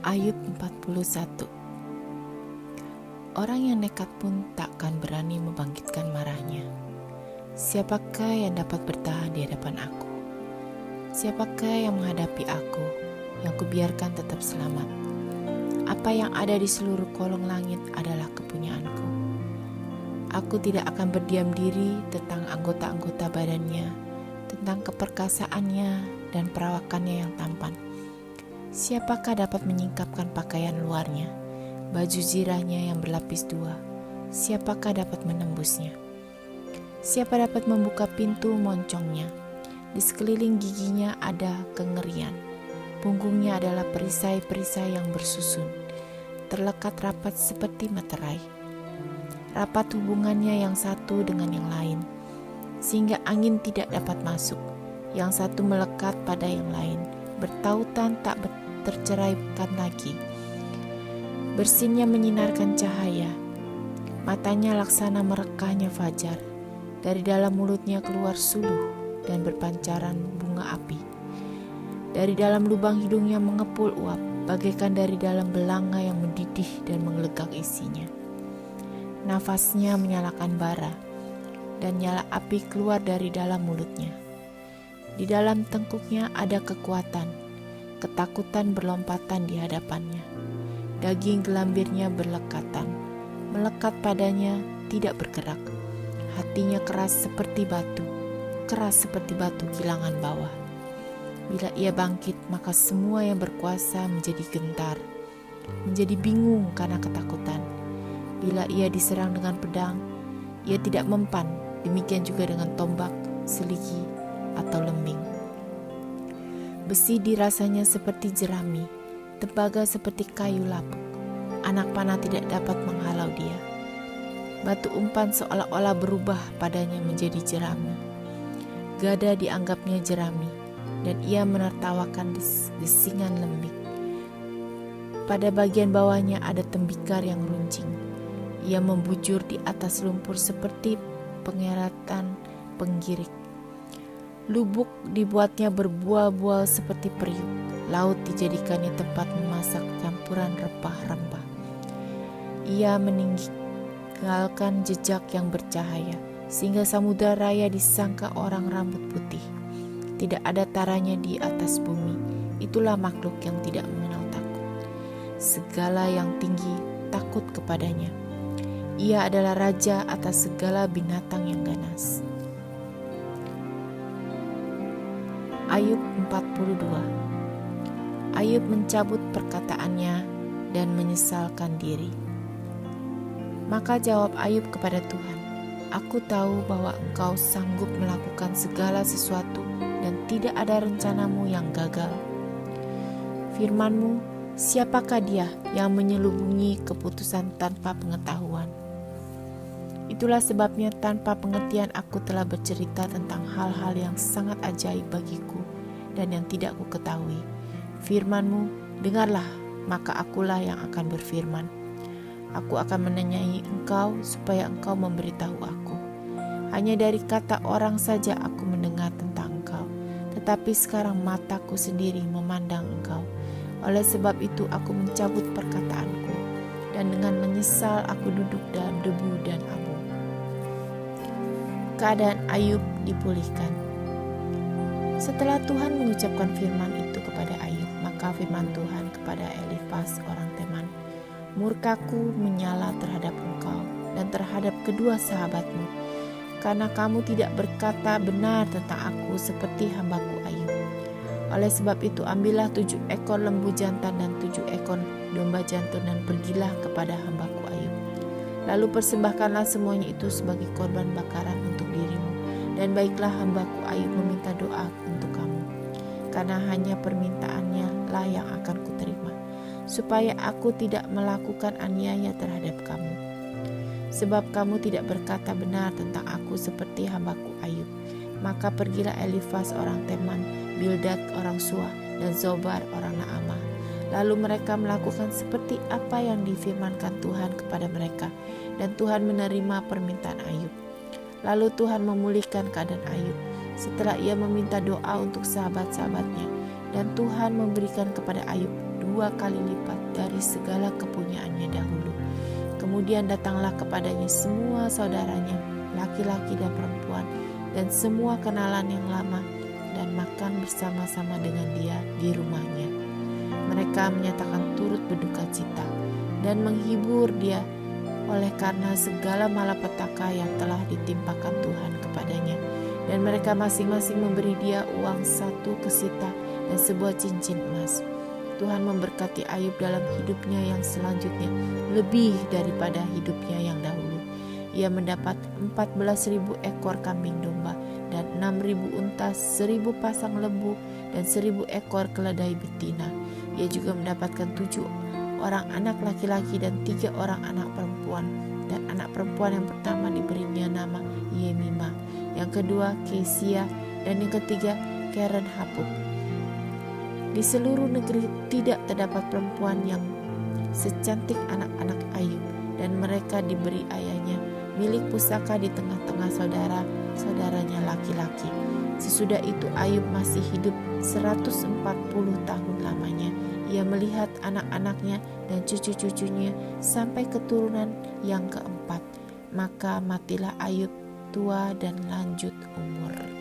Ayub 41. Orang yang nekat pun takkan berani membangkitkan marahnya. Siapakah yang dapat bertahan di hadapan aku? Siapakah yang menghadapi aku, yang kubiarkan tetap selamat? Apa yang ada di seluruh kolong langit adalah kepunyaanku. Aku tidak akan berdiam diri tentang anggota-anggota badannya, tentang keperkasaannya dan perawakannya yang tampan. Siapakah dapat menyingkapkan pakaian luarnya, baju zirahnya yang berlapis dua? Siapakah dapat menembusnya? Siapa dapat membuka pintu moncongnya? Di sekeliling giginya ada kengerian. Punggungnya adalah perisai-perisai yang bersusun, terlekat rapat seperti materai. Rapat hubungannya yang satu dengan yang lain, sehingga angin tidak dapat masuk. Yang satu melekat pada yang lain, bertautan tak terceraikan lagi. Bersinnya menyinarkan cahaya, matanya laksana merekahnya fajar. Dari dalam mulutnya keluar suluh dan berpancaran bunga api. Dari dalam lubang hidungnya mengepul uap, bagaikan dari dalam belanga yang mendidih dan menggelegak isinya. Nafasnya menyalakan bara, dan nyala api keluar dari dalam mulutnya. Di dalam tengkuknya ada kekuatan, ketakutan berlompatan di hadapannya. Daging gelambirnya berlekatan, melekat padanya tidak bergerak. Hatinya keras seperti batu kilangan bawah. Bila ia bangkit, maka semua yang berkuasa menjadi gentar, menjadi bingung karena ketakutan. Bila ia diserang dengan pedang, ia tidak mempan, demikian juga dengan tombak, seligi, atau lembing. Besi dirasanya seperti jerami, tembaga seperti kayu lapuk. Anak panah tidak dapat menghalau dia. Batu umpan seolah-olah berubah padanya menjadi jerami. Gada dianggapnya jerami, dan ia menertawakan desingan lembing. Pada bagian bawahnya ada tembikar yang runcing. Ia membujur di atas lumpur seperti pengeratan penggirik. Lubuk dibuatnya berbual-bual seperti periuk. Laut dijadikannya tempat memasak campuran rempah-rempah. Ia meninggalkan jejak yang bercahaya, sehingga samudera raya disangka orang rambut putih. Tidak ada taranya di atas bumi. Itulah makhluk yang tidak mengenal takut. Segala yang tinggi takut kepadanya. Ia adalah raja atas segala binatang yang ganas. Ayub 42. Ayub mencabut perkataannya dan menyesalkan diri. Maka jawab Ayub kepada Tuhan, "Aku tahu bahwa Engkau sanggup melakukan segala sesuatu dan tidak ada rencanamu yang gagal. Firman-Mu, siapakah dia yang menyelubungi keputusan tanpa pengetahuan? Itulah sebabnya tanpa pengertian aku telah bercerita tentang hal-hal yang sangat ajaib bagiku dan yang tidak ku ketahui. Firman-Mu, dengarlah, maka akulah yang akan berfirman. Aku akan menanyai Engkau supaya Engkau memberitahu aku. Hanya dari kata orang saja aku mendengar tentang Engkau, tetapi sekarang mataku sendiri memandang Engkau. Oleh sebab itu aku mencabut perkataanku, dan dengan menyesal aku duduk dalam debu dan abu." Keadaan Ayub dipulihkan. Setelah Tuhan mengucapkan firman itu kepada Ayub, maka firman Tuhan kepada Elifas orang Teman, "Murkaku menyala terhadap engkau dan terhadap kedua sahabatmu, karena kamu tidak berkata benar tentang aku seperti hambaku Ayub. Oleh sebab itu ambillah 7 ekor lembu jantan dan 7 ekor domba jantan dan pergilah kepada hambaku Ayub. Lalu persembahkanlah semuanya itu sebagai korban bakaran untuk dirimu, dan baiklah hambaku Ayub meminta doa untuk kamu, karena hanya permintaannya lah yang akan kuterima, supaya aku tidak melakukan aniaya terhadap kamu. Sebab kamu tidak berkata benar tentang aku seperti hambaku Ayub. Maka pergilah Elifas orang Teman, Bildad orang Suah, dan Zobar orang Naamah. Lalu mereka melakukan seperti apa yang difirmankan Tuhan kepada mereka, dan Tuhan menerima permintaan Ayub. Lalu Tuhan memulihkan keadaan Ayub setelah ia meminta doa untuk sahabat-sahabatnya, dan Tuhan memberikan kepada Ayub 2 kali lipat dari segala kepunyaannya dahulu. Kemudian datanglah kepadanya semua saudaranya, laki-laki dan perempuan, dan semua kenalan yang lama, dan makan bersama-sama dengan dia di rumahnya. Mereka menyatakan turut berduka cita dan menghibur dia oleh karena segala malapetaka yang telah ditimpakan Tuhan kepadanya. Dan mereka masing-masing memberi dia uang 1 kesita dan sebuah cincin emas. Tuhan memberkati Ayub dalam hidupnya yang selanjutnya lebih daripada hidupnya yang dahulu. Ia mendapat 14.000 ekor kambing domba dan 6.000 unta, 1.000 pasang lembu dan 1.000 ekor keledai betina. Ia juga mendapatkan 7 orang anak laki-laki dan 3 orang anak perempuan. Dan anak perempuan yang pertama diberinya nama Yemima, yang kedua Kesia, dan yang ketiga Keren Hapuk. Di seluruh negeri tidak terdapat perempuan yang secantik anak-anak Ayub, dan mereka diberi ayahnya milik pusaka di tengah-tengah saudara-saudaranya laki-laki. Sesudah itu Ayub masih hidup 140 tahun lamanya. Ia melihat anak-anaknya dan cucu-cucunya sampai keturunan yang keempat. Maka matilah Ayub tua dan lanjut umur.